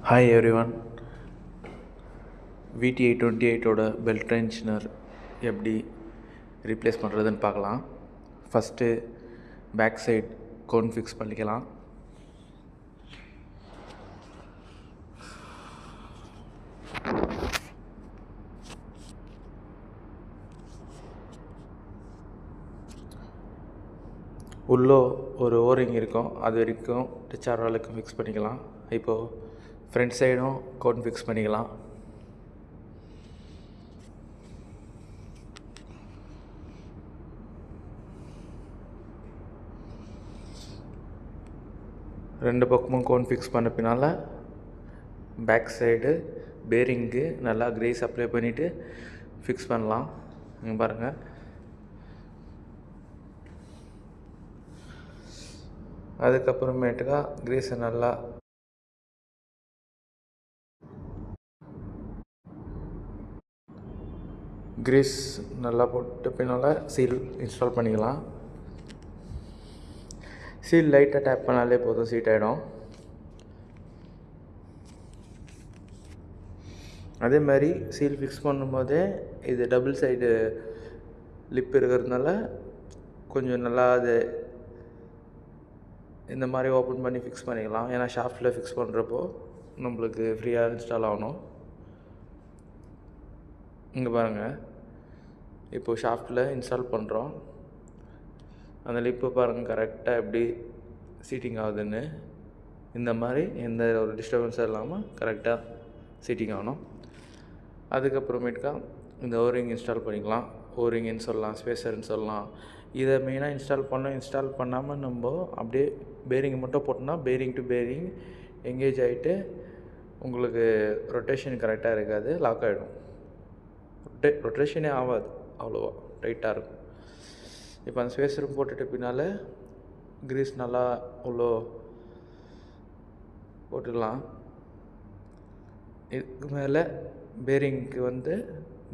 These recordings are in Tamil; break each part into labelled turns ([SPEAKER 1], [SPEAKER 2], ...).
[SPEAKER 1] Hi everyone. VTI 28ஓட பெல்ட் டென்ஷனர் எப்படி ரீப்ளேஸ் பண்ணுறதுன்னு பார்க்கலாம். First back side cone fix பண்ணிக்கலாம். உள்ளே ஒரு ஓரிங் இருக்கும், அது வரைக்கும் டச் ஆகிற அளவுக்கு ஃபிக்ஸ் பண்ணிக்கலாம். இப்போது ஃப்ரண்ட் சைடும் கோன் ஃபிக்ஸ் பண்ணிக்கலாம். ரெண்டு பக்கமும் கோன் ஃபிக்ஸ் பண்ண பின்னால் பேக் சைடு பேரிங்கு நல்லா கிரீஸ் அப்ளை பண்ணிவிட்டு ஃபிக்ஸ் பண்ணலாம். இங்கே பாருங்கள், அதுக்கப்புறமேட்டுக்கா கிரீஸை நல்லா போட்டு பின்னால் சீல் இன்ஸ்டால் பண்ணிக்கலாம். சீல் லைட்டாக டேப் பண்ணாலே போதும், சீட் ஆகிடும். அதே மாதிரி சீல் ஃபிக்ஸ் பண்ணும்போதே இது டபுள் சைடு லிப் இருக்கிறதுனால கொஞ்சம் நல்லா அது இந்த மாதிரி ஓப்பன் பண்ணி ஃபிக்ஸ் பண்ணிக்கலாம். ஏன்னா ஷாஃப்ட்டில் ஃபிக்ஸ் பண்ணுறப்போ நம்மளுக்கு ஃப்ரீயாக இன்ஸ்டால் ஆகணும். இங்கே பாருங்கள், இப்போது ஷாஃப்ட்டில் இன்ஸ்டால் பண்ணுறோம். அந்த லிப்பு பாருங்கள் கரெக்டாக எப்படி சீட்டிங் ஆகுதுன்னு. இந்த மாதிரி எந்த ஒரு டிஸ்டர்பன்ஸும் இல்லாமல் கரெக்டாக சீட்டிங் ஆகணும். அதுக்கப்புறமேட்டுக்கா இந்த ஓரிங் இன்ஸ்டால் பண்ணிக்கலாம். ஓரிங்னு சொல்லலாம், ஸ்பேசர்னு சொல்லலாம். இதை மெயினாக இன்ஸ்டால் பண்ணாமல் நம்ம அப்படியே பேரிங் மட்டும் போட்டோம்னா பேரிங் டு பேரிங் எங்கேஜ் ஆகிட்டு உங்களுக்கு ரொட்டேஷன் கரெக்டாக இருக்காது, லாக் ஆகிடும். ரொட்டேஷனே ஆகாது, அவ்வளோவா டைட்டாக இருக்கும். இப்போ அந்த ஸ்பேஸரும் போட்டுட்டு பின்னால் கிரீஸ் நல்லா அவ்வளோ போட்டுக்கலாம். இதுக்கு மேலே பேரிங்க்கு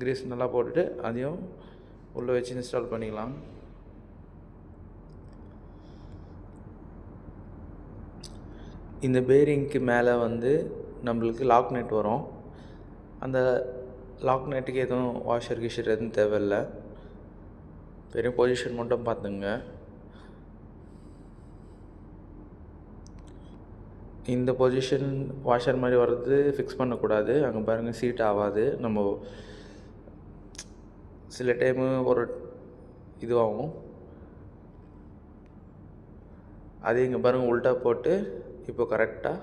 [SPEAKER 1] கிரீஸ் நல்லா போட்டுட்டு அதையும் உள்ளே வச்சு இன்ஸ்டால் பண்ணிக்கலாம். இந்த பேரிங்க்கு மேலே நம்மளுக்கு லாக் நெட் வரும். அந்த லாக் நெட்டுக்கு எதுவும் வாஷர் கிஷர் எதுவும் தேவையில்லை, வெறும் பொசிஷன் மட்டும் பார்த்துங்க. இந்த பொசிஷன் வாஷர் மாதிரி வர்றது ஃபிக்ஸ் பண்ணக்கூடாது. அங்கே பாருங்கள், சீட் ஆகாது. நம்ம சில டைமு ஒரு இதுவாகும். அதே இங்கே பாருங்கள், உல்ட்டா போட்டு இப்போ கரெக்டாக